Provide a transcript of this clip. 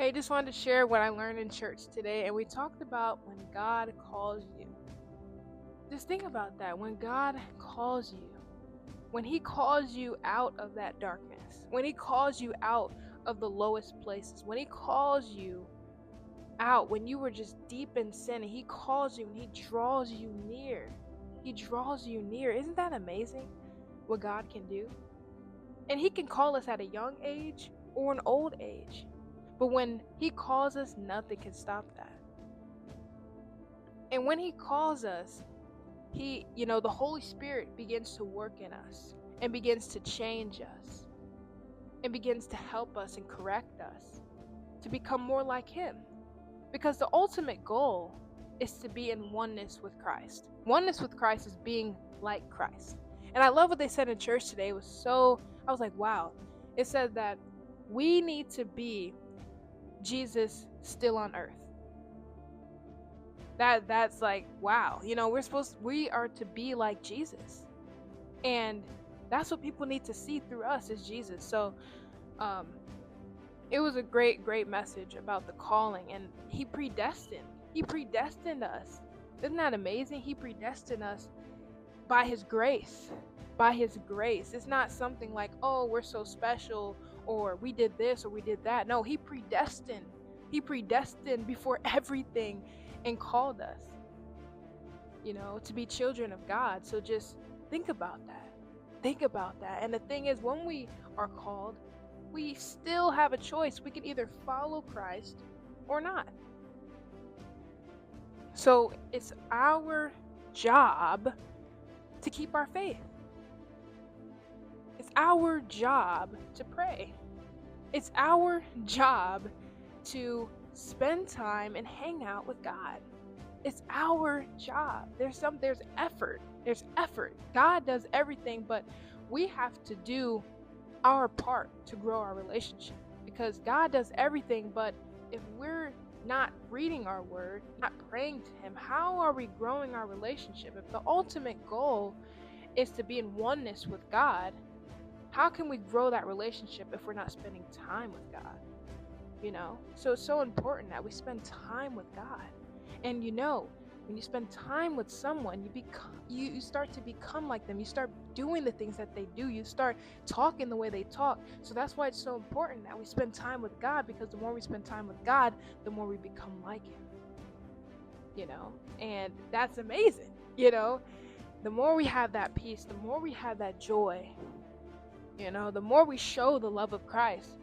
Hey, just wanted to share what I learned in church today, and we talked about when God calls you. Just think about that. When God calls you, when He calls you out of that darkness, when He calls you out of the lowest places, when He calls you out when you were just deep in sin, and He calls you and He draws you near. He draws you near. Isn't that amazing what God can do? And He can call us at a young age or an old age. But when He calls us, nothing can stop that. And when He calls us, the Holy Spirit begins to work in us and begins to change us and begins to help us and correct us to become more like Him. Because the ultimate goal is to be in oneness with Christ. Oneness with Christ is being like Christ. And I love what they said in church today. I was like, wow. It said that we need to be Jesus still on earth. That's like, wow. We are to be like Jesus. And that's what people need to see through us is Jesus. So um it was a great message about the calling, and He predestined us. Isn't that amazing? He predestined us by His grace. By His grace. It's not something like, oh, we're so special, or we did this or we did that. No, He predestined before everything and called us, to be children of God. So just think about that. Think about that. And the thing is, when we are called, we still have a choice. We can either follow Christ or not. So it's our job to keep our faith. It's our job to pray. It's our job to spend time and hang out with God. It's our job. There's effort. There's effort. God does everything, but we have to do our part to grow our relationship, because God does everything, but if we're not reading our word, not praying to Him, how are we growing our relationship? If the ultimate goal is to be in oneness with God, how can we grow that relationship if we're not spending time with God? So it's so important that we spend time with God. And when you spend time with someone, you start to become like them. You start doing the things that they do. You start talking the way they talk. So that's why it's so important that we spend time with God, because the more we spend time with God, the more we become like Him. And that's amazing. The more we have that peace, the more we have that joy, the more we show the love of Christ,